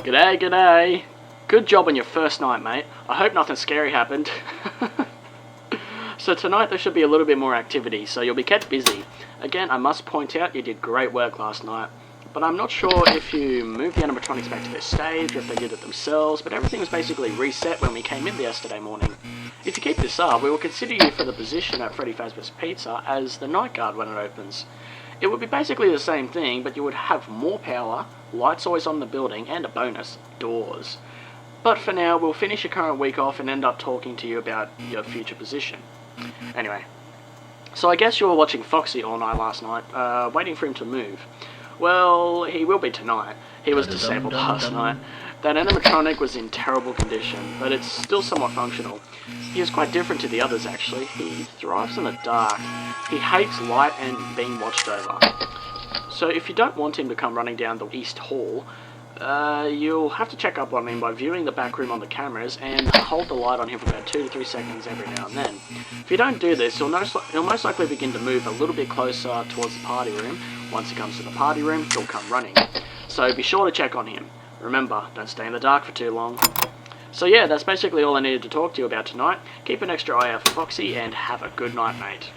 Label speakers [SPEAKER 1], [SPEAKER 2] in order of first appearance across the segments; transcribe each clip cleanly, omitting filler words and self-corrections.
[SPEAKER 1] G'day, g'day. Good job on your first night, mate. I hope nothing scary happened. So tonight there should be a little bit more activity, so you'll be kept busy. Again, I must point out you did great work last night, but I'm not sure if you moved the animatronics back to their stage or if they did it themselves, but everything was basically reset when we came in yesterday morning. If you keep this up, we will consider you for the position at Freddy Fazbear's Pizza as the night guard when it opens. It would be basically the same thing, but you would have more power, lights always on in the building, and a bonus, doors. But for now, we'll finish your current week off and end up talking to you about your future position. Anyway, so I guess you were watching Foxy all night last night, waiting for him to move. Well, he will be tonight. He was disabled last night. That animatronic was in terrible condition, but it's still somewhat functional. He is quite different to the others actually. He thrives in the dark. He hates light and being watched over. So if you don't want him to come running down the East Hall, you'll have to check up on him by viewing the back room on the cameras and hold the light on him for about 2 to 3 seconds every now and then. If you don't do this, he'll most likely begin to move a little bit closer towards the party room. Once he comes to the party room, he'll come running. So be sure to check on him. Remember, don't stay in the dark for too long. So yeah, that's basically all I needed to talk to you about tonight. Keep an extra eye out for Foxy and have a good night, mate.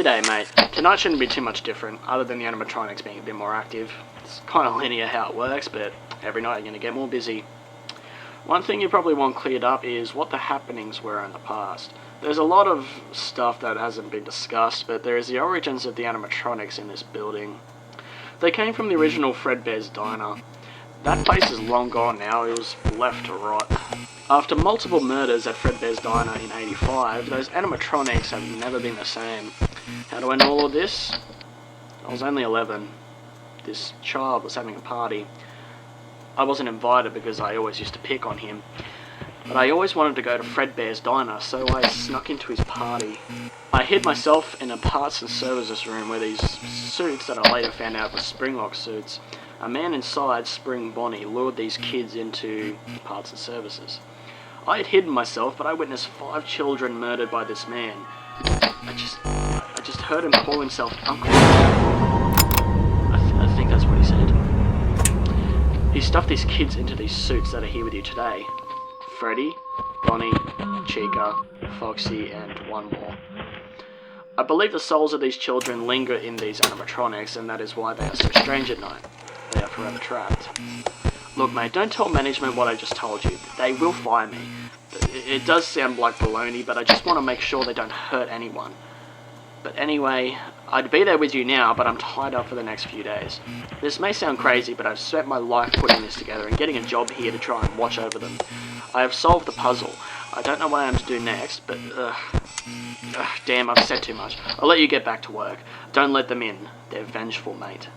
[SPEAKER 1] G'day mate, tonight shouldn't be too much different, other than the animatronics being a bit more active. It's kind of linear how it works, but every night you're going to get more busy. One thing you probably want cleared up is what the happenings were in the past. There's a lot of stuff that hasn't been discussed, but there is the origins of the animatronics in this building. They came from the original Freddy's diner. That place is long gone now, it was left to rot. After multiple murders at Freddy's diner in '85, those animatronics have never been the same. How do I know all of this? I was only 11. This child was having a party. I wasn't invited because I always used to pick on him. But I always wanted to go to Freddy's diner, so I snuck into his party. I hid myself in a parts and services room where these suits that I later found out were springlock suits. A man inside, Spring Bonnie, lured these kids into parts and services. I had hidden myself, but I witnessed 5 children murdered by this man. I just heard him call himself Uncle. I think that's what he said. He stuffed these kids into these suits that are here with you today. Freddy, Bonnie, Chica, Foxy, and one more. I believe the souls of these children linger in these animatronics, and that is why they are so strange at night. They are forever trapped. Look, mate, don't tell management what I just told you. They will fire me. It does sound like baloney, but I just want to make sure they don't hurt anyone. But anyway, I'd be there with you now, but I'm tied up for the next few days. This may sound crazy, but I've spent my life putting this together and getting a job here to try and watch over them. I have solved the puzzle. I don't know what I am to do next, but damn, I've said too much. I'll let you get back to work. Don't let them in. They're vengeful, mate.